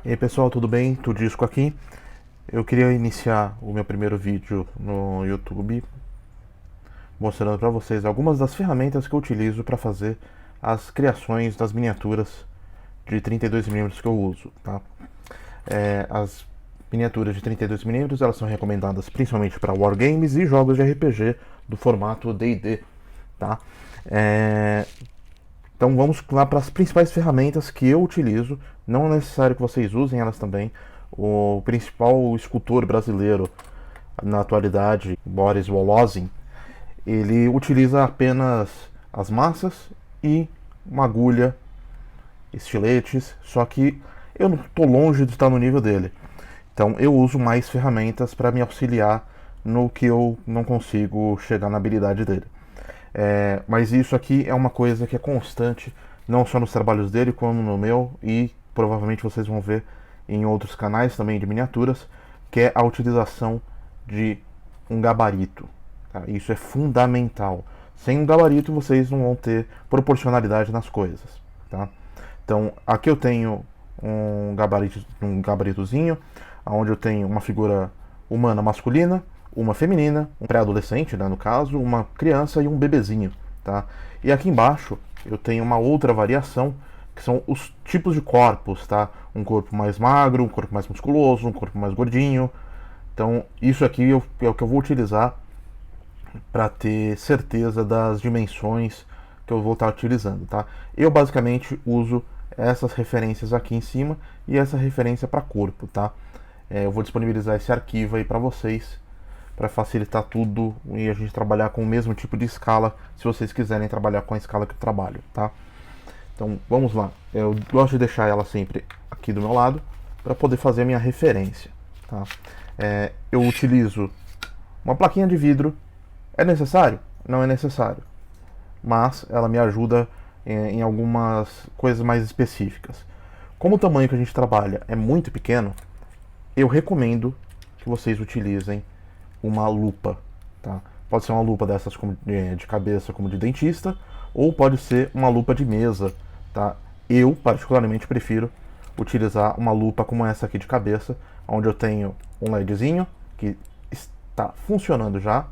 E aí pessoal, tudo bem? Tudisco aqui. Eu queria iniciar o meu primeiro vídeo no YouTube mostrando para vocês algumas das ferramentas que eu utilizo para fazer as criações das miniaturas de 32mm que eu uso, tá? As miniaturas de 32mm elas são recomendadas principalmente para wargames e jogos de RPG do formato D&D, tá? Então vamos lá para as principais ferramentas que eu utilizo. Não é necessário que vocês usem elas também. O principal escultor brasileiro na atualidade, Boris Wolozin, ele utiliza apenas as massas e uma agulha, estiletes, só que eu não estou longe de estar no nível dele. Então eu uso mais ferramentas para me auxiliar no que eu não consigo chegar na habilidade dele. Mas isso aqui é uma coisa que é constante, não só nos trabalhos dele, como no meu, e provavelmente vocês vão ver em outros canais também de miniaturas, que é a utilização de um gabarito. Tá? Isso é fundamental. Sem um gabarito vocês não vão ter proporcionalidade nas coisas. Tá? Então aqui eu tenho um gabaritozinho, onde eu tenho uma figura humana masculina, uma feminina, um pré-adolescente, né, no caso, uma criança e um bebezinho, tá? E aqui embaixo eu tenho uma outra variação, que são os tipos de corpos, tá? Um corpo mais magro, um corpo mais musculoso, um corpo mais gordinho. Então, isso aqui é o que eu vou utilizar para ter certeza das dimensões que eu vou estar utilizando, tá? Eu basicamente uso essas referências aqui em cima e essa referência para corpo, tá? Eu vou disponibilizar esse arquivo aí para vocês, para facilitar tudo e a gente trabalhar com o mesmo tipo de escala, se vocês quiserem trabalhar com a escala que eu trabalho, tá? Então vamos lá, eu gosto de deixar ela sempre aqui do meu lado para poder fazer a minha referência, tá? Eu utilizo uma plaquinha de vidro. É necessário? Não é necessário, mas ela me ajuda em algumas coisas mais específicas. Como o tamanho que a gente trabalha é muito pequeno, eu recomendo que vocês utilizem uma lupa, tá? Pode ser uma lupa dessas de cabeça como de dentista, ou pode ser uma lupa de mesa, tá? Eu particularmente prefiro utilizar uma lupa como essa aqui de cabeça, onde eu tenho um LEDzinho que está funcionando já.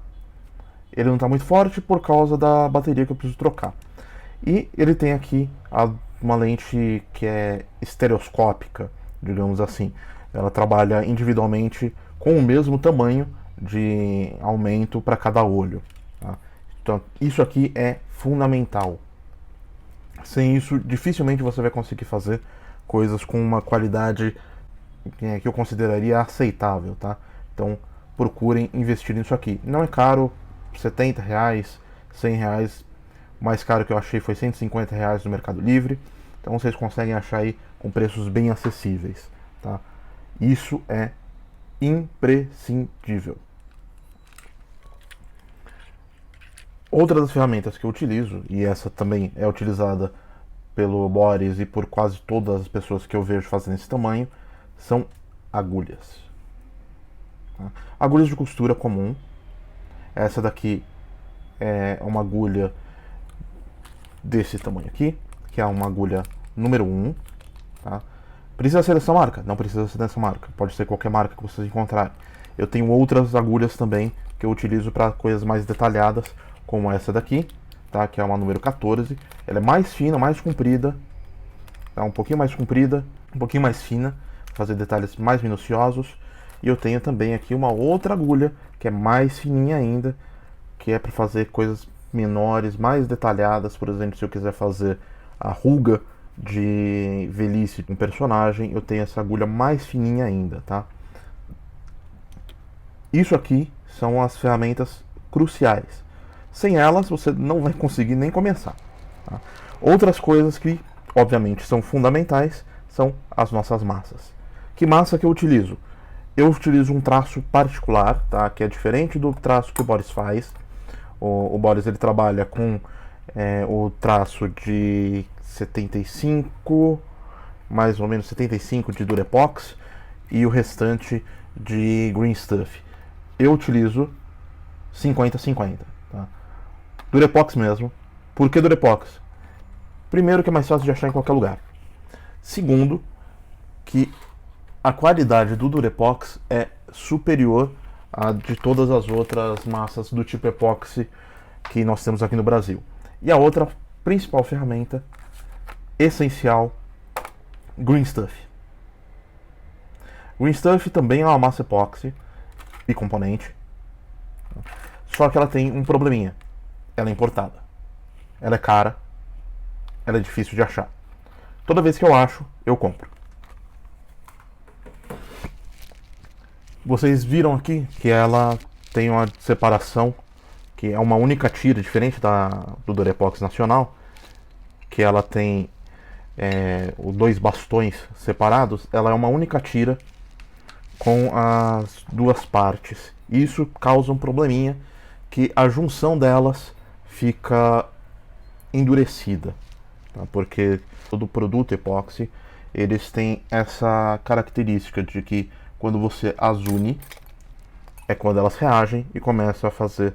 Ele não está muito forte por causa da bateria que eu preciso trocar. E ele tem aqui uma lente que é estereoscópica, digamos assim. Ela trabalha individualmente com o mesmo tamanho de aumento para cada olho. Tá? Então, isso aqui é fundamental. Sem isso, dificilmente você vai conseguir fazer coisas com uma qualidade que eu consideraria aceitável. Tá? Então, procurem investir nisso aqui. Não é caro, R$ 70, R$ 100. O mais caro que eu achei foi R$ 150 no Mercado Livre. Então, vocês conseguem achar aí com preços bem acessíveis. Tá? Isso é imprescindível. Outra das ferramentas que eu utilizo, e essa também é utilizada pelo Boris e por quase todas as pessoas que eu vejo fazendo esse tamanho, são agulhas. Tá? Agulhas de costura comum. Essa daqui é uma agulha desse tamanho aqui, que é uma agulha número 1. Tá? Precisa ser dessa marca? Não precisa ser dessa marca. Pode ser qualquer marca que vocês encontrarem. Eu tenho outras agulhas também que eu utilizo para coisas mais detalhadas, como essa daqui, tá? Que é uma número 14. Ela é mais fina, mais comprida, tá? Um pouquinho mais comprida, um pouquinho mais fina, para fazer detalhes mais minuciosos. E eu tenho também aqui uma outra agulha que é mais fininha ainda, que é para fazer coisas menores, mais detalhadas. Por exemplo, se eu quiser fazer a ruga de velhice de um personagem, eu tenho essa agulha mais fininha ainda, tá? Isso aqui são as ferramentas cruciais. Sem elas, você não vai conseguir nem começar. Tá? Outras coisas que, obviamente, são fundamentais são as nossas massas. Que massa que eu utilizo? Eu utilizo um traço particular, tá? Que é diferente do traço que o Boris faz. O Boris ele trabalha com o traço de 75, mais ou menos 75 de Durepox e o restante de Green Stuff. Eu utilizo 50-50. Tá? Durepox mesmo. Por que Durepox? Primeiro, que é mais fácil de achar em qualquer lugar. Segundo, que A qualidade do Durepox é superior à de todas as outras massas do tipo epóxi que nós temos aqui no Brasil. E a outra principal ferramenta essencial, Green Stuff. Green Stuff também é uma massa epóxi bicomponente, só que ela tem um probleminha. Ela é importada. Ela é cara. Ela é difícil de achar. Toda vez que eu acho, eu compro. Vocês viram aqui que ela tem uma separação, que é uma única tira, diferente do Durepox nacional, que ela tem os dois bastões separados. Ela é uma única tira com as duas partes. Isso causa um probleminha, que a junção delas fica endurecida, tá? Porque todo produto epóxi, eles têm essa característica de que quando você as une, é quando elas reagem e começam a fazer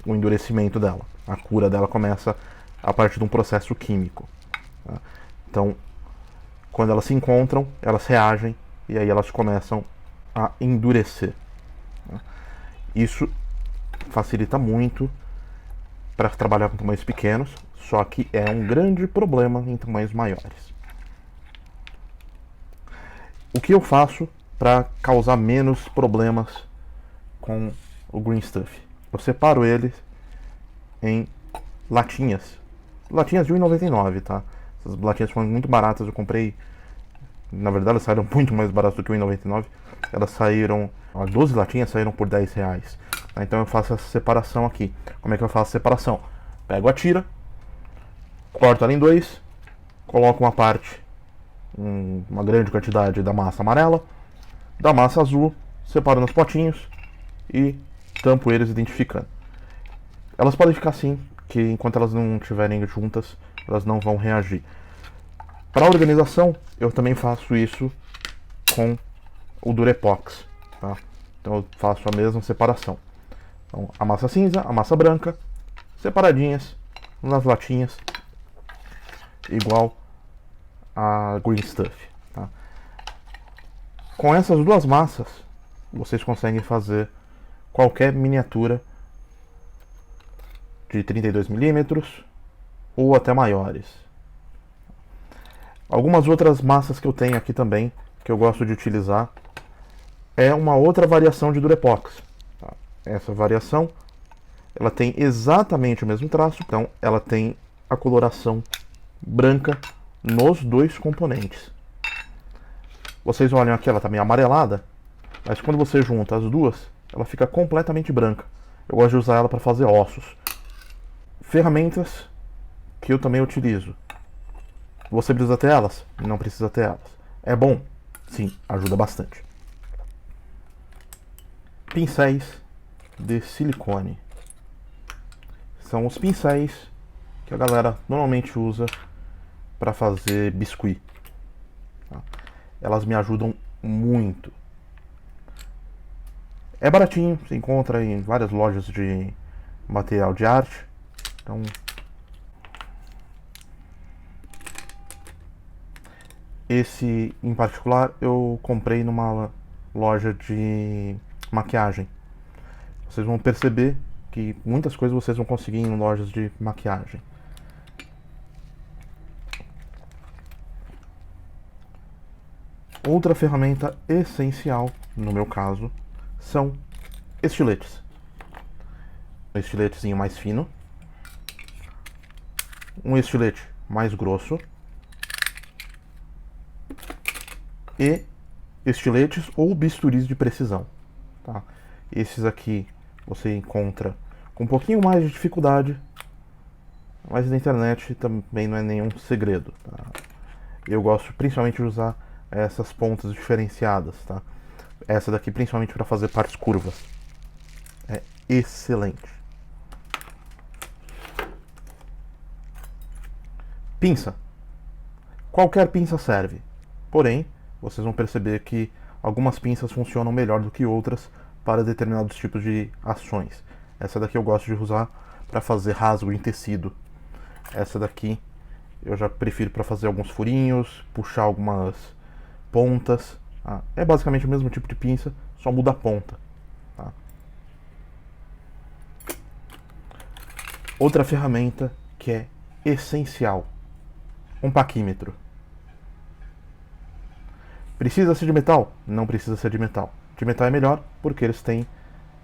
o endurecimento dela. A cura dela começa a partir de um processo químico, tá? Então, quando elas se encontram, elas reagem e aí elas começam a endurecer, tá? Isso facilita muito para trabalhar com tamanhos pequenos, só que é um grande problema em tamanhos maiores. O que eu faço para causar menos problemas com o Green Stuff? Eu separo ele em latinhas. Latinhas de R$1,99, tá? Essas latinhas foram muito baratas, eu comprei. Na verdade, elas saíram muito mais baratas do que R$1,99. Elas saíram. 12 latinhas saíram por R$10. Tá? Então eu faço essa separação aqui. Como é que eu faço a separação? Pego a tira, corto ela em dois, coloco uma parte, uma grande quantidade da massa amarela, da massa azul, separo nos potinhos e tampo eles identificando. Elas podem ficar assim, que enquanto elas não estiverem juntas, elas não vão reagir. Para a organização, eu também faço isso com o Durepox, tá? Então eu faço a mesma separação. Então, a massa cinza, a massa branca, separadinhas nas latinhas, igual a Green Stuff, tá? Com essas duas massas, vocês conseguem fazer qualquer miniatura de 32 milímetros ou até maiores. Algumas outras massas que eu tenho aqui também, que eu gosto de utilizar, é uma outra variação de Durepox, tá? Essa variação, ela tem exatamente o mesmo traço, então ela tem a coloração branca nos dois componentes. Vocês olham aqui, ela está meio amarelada, mas quando você junta as duas, ela fica completamente branca. Eu gosto de usar ela para fazer ossos. Ferramentas que eu também utilizo. Você precisa ter elas? Não precisa ter elas. É bom? Sim, ajuda bastante. Pincéis de silicone. São os pincéis que a galera normalmente usa para fazer biscuit, tá? Elas me ajudam muito. É baratinho, se encontra em várias lojas de material de arte. Então, esse em particular eu comprei numa loja de maquiagem. Vocês vão perceber que muitas coisas vocês vão conseguir em lojas de maquiagem. Outra ferramenta essencial, no meu caso, são estiletes. Um estiletezinho mais fino, um estilete mais grosso e estiletes ou bisturis de precisão, tá? Esses aqui você encontra com um pouquinho mais de dificuldade, mas na internet também não é nenhum segredo, tá? Eu gosto principalmente de usar essas pontas diferenciadas, tá? Essa daqui principalmente para fazer partes curvas. É excelente. Pinça. Qualquer pinça serve. Porém, vocês vão perceber que algumas pinças funcionam melhor do que outras para determinados tipos de ações. Essa daqui eu gosto de usar para fazer rasgo em tecido. Essa daqui eu já prefiro para fazer alguns furinhos, puxar algumas pontas. Tá? É basicamente o mesmo tipo de pinça, só muda a ponta. Tá? Outra ferramenta que é essencial, um paquímetro. Precisa ser de metal? Não precisa ser de metal. De metal é melhor porque eles têm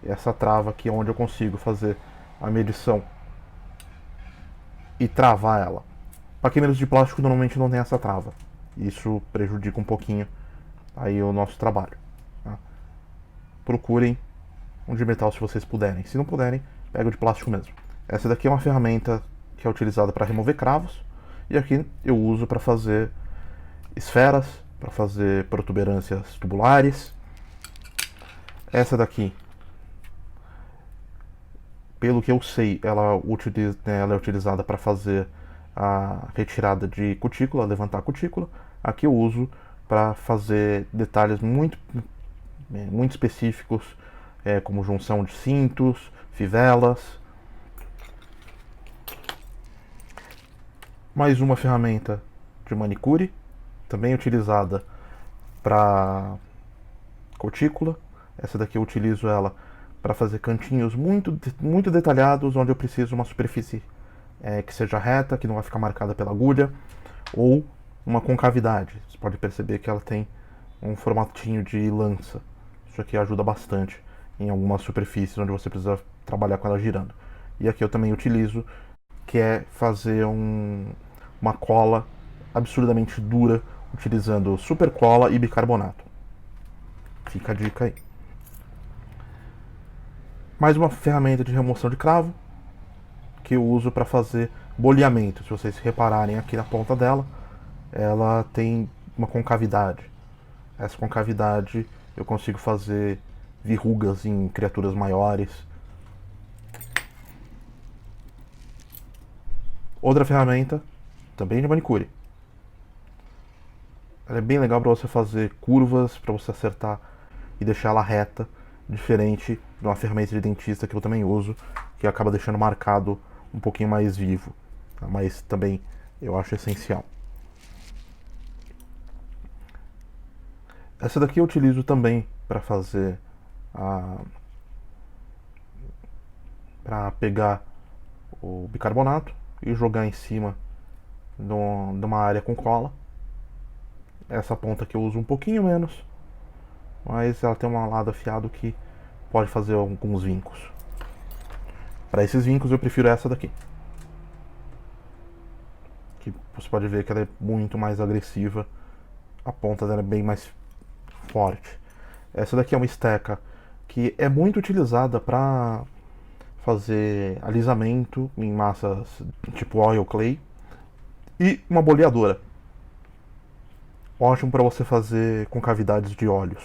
essa trava aqui onde eu consigo fazer a medição e travar ela. Paquímetros de plástico normalmente não tem essa trava. Isso prejudica um pouquinho aí o nosso trabalho. Tá? Procurem um de metal se vocês puderem. Se não puderem, pega o de plástico mesmo. Essa daqui é uma ferramenta que é utilizada para remover cravos. E aqui eu uso para fazer esferas, para fazer protuberâncias tubulares. Essa daqui, pelo que eu sei, ela é utilizada para fazer a retirada de cutícula, levantar a cutícula. Aqui eu uso para fazer detalhes muito específicos, como junção de cintos, fivelas. Mais uma ferramenta de manicure, também utilizada para cutícula. Essa daqui eu utilizo ela para fazer cantinhos muito detalhados, onde eu preciso uma superfície que seja reta, que não vai ficar marcada pela agulha, ou uma concavidade. Você pode perceber que ela tem um formatinho de lança. Isso aqui ajuda bastante em algumas superfícies onde você precisa trabalhar com ela girando. E aqui eu também utilizo, que é fazer uma cola absurdamente dura, utilizando super cola e bicarbonato. Fica a dica aí. Mais uma ferramenta de remoção de cravo, que eu uso para fazer boleamento. Se vocês repararem aqui na ponta dela, ela tem uma concavidade. Essa concavidade eu consigo fazer verrugas em criaturas maiores. Outra ferramenta, também de manicure. Ela é bem legal para você fazer curvas, para você acertar e deixar ela reta, diferente de uma ferramenta de dentista que eu também uso, que acaba deixando marcado um pouquinho mais vivo, tá? Mas também eu acho essencial. Essa daqui eu utilizo também para fazer para pegar o bicarbonato e jogar em cima de uma área com cola. Essa ponta que eu uso um pouquinho menos, mas ela tem um lado afiado que pode fazer alguns vincos. Para esses vincos eu prefiro essa daqui, que você pode ver que ela é muito mais agressiva, a ponta dela é bem mais forte. Essa daqui é uma esteca que é muito utilizada para fazer alisamento em massas tipo oil clay, e uma boleadora. Ótimo para você fazer concavidades de óleos.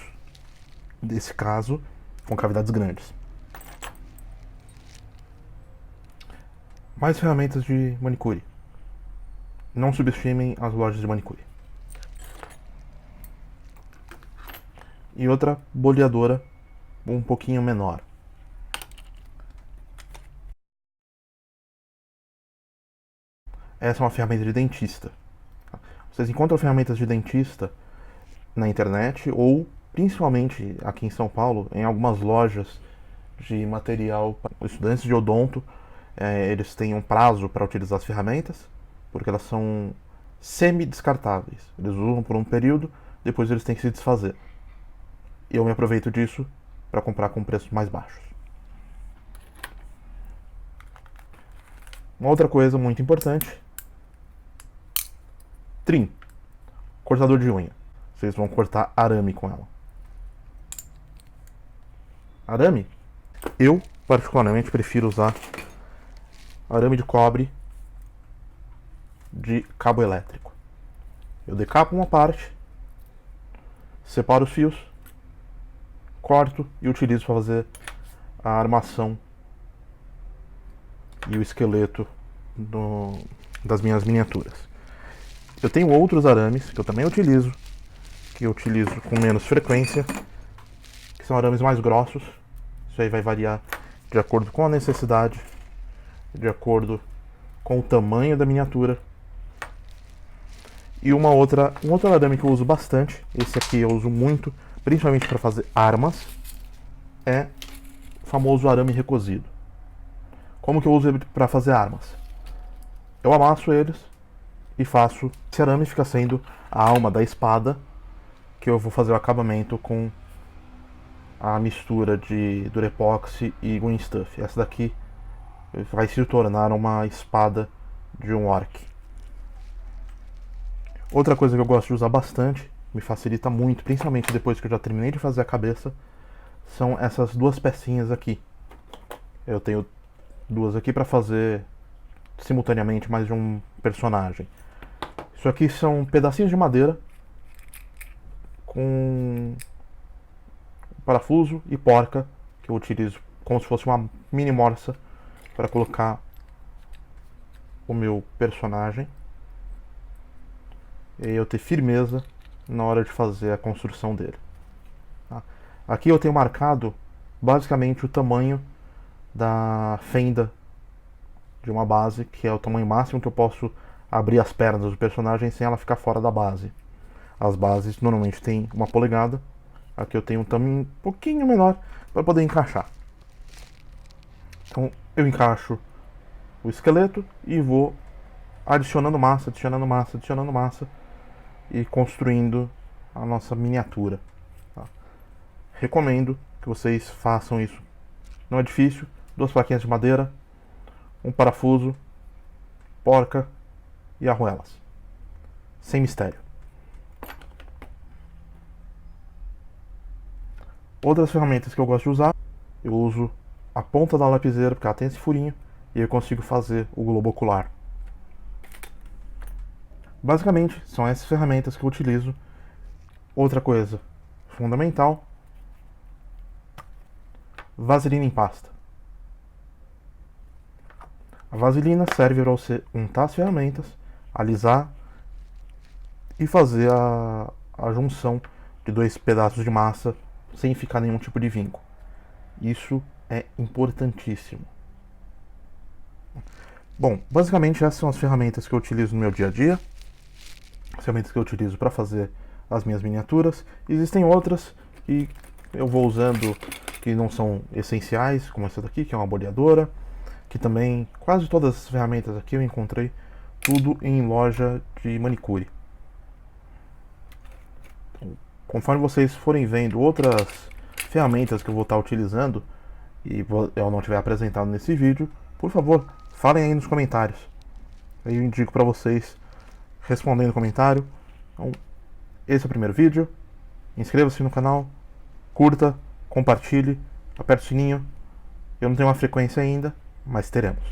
Nesse caso, concavidades grandes. Mais ferramentas de manicure. Não subestimem as lojas de manicure. E outra boleadora um pouquinho menor. Essa é uma ferramenta de dentista. Vocês encontram ferramentas de dentista na internet ou, principalmente aqui em São Paulo, em algumas lojas de material para estudantes de odonto. Eles têm um prazo para utilizar as ferramentas, porque elas são semi-descartáveis. Eles usam por um período, depois eles têm que se desfazer. E eu me aproveito disso para comprar com preços mais baixos. Uma outra coisa muito importante: trim, cortador de unha. Vocês vão cortar arame com ela. Arame? Eu, particularmente, prefiro usar arame de cobre de cabo elétrico. Eu decapo uma parte, separo os fios, corto e utilizo para fazer a armação e o esqueleto das minhas miniaturas. Eu tenho outros arames que eu também utilizo, que eu utilizo com menos frequência, que são arames mais grossos. Isso aí vai variar de acordo com a necessidade, de acordo com o tamanho da miniatura. E um outro arame que eu uso bastante, esse aqui eu uso muito, principalmente para fazer armas, é o famoso arame recosido. Como que eu uso ele para fazer armas? Eu amasso eles e faço. Esse arame fica sendo a alma da espada, que eu vou fazer o acabamento com a mistura de Durepoxy e Green Stuff. Essa daqui vai se tornar uma espada de um orc. Outra coisa que eu gosto de usar bastante, me facilita muito, principalmente depois que eu já terminei de fazer a cabeça, são essas duas pecinhas aqui. Eu tenho duas aqui para fazer simultaneamente mais de um personagem. Isso aqui são pedacinhos de madeira com parafuso e porca, que eu utilizo como se fosse uma mini morsa para colocar o meu personagem e eu ter firmeza na hora de fazer a construção dele. Tá? Aqui eu tenho marcado basicamente o tamanho da fenda de uma base, que é o tamanho máximo que eu posso abrir as pernas do personagem sem ela ficar fora da base. As bases normalmente têm 1 polegada, aqui eu tenho um tamanho um pouquinho menor para poder encaixar. Então eu encaixo o esqueleto e vou adicionando massa e construindo a nossa miniatura. Tá? Recomendo que vocês façam isso. Não é difícil. 2 plaquinhas de madeira, um parafuso, porca e arruelas. Sem mistério. Outras ferramentas que eu gosto de usar, eu uso a ponta da lapiseira, porque ela tem esse furinho, e eu consigo fazer o globo ocular. Basicamente, são essas ferramentas que eu utilizo. Outra coisa fundamental, vaselina em pasta. A vaselina serve para você untar as ferramentas, alisar e fazer a junção de 2 pedaços de massa sem ficar nenhum tipo de vinco. Isso é importantíssimo. Bom, basicamente essas são as ferramentas que eu utilizo no meu dia a dia. As ferramentas que eu utilizo para fazer as minhas miniaturas. Existem outras que eu vou usando que não são essenciais, como essa daqui, que é uma boleadora, que também quase todas as ferramentas aqui eu encontrei tudo em loja de manicure. Conforme vocês forem vendo outras ferramentas que eu vou estar utilizando e eu não tiver apresentado nesse vídeo, por favor, falem aí nos comentários. Aí eu indico para vocês respondendo no comentário. Então, esse é o primeiro vídeo. Inscreva-se no canal, curta, compartilhe, aperte o sininho. Eu não tenho uma frequência ainda, mas teremos.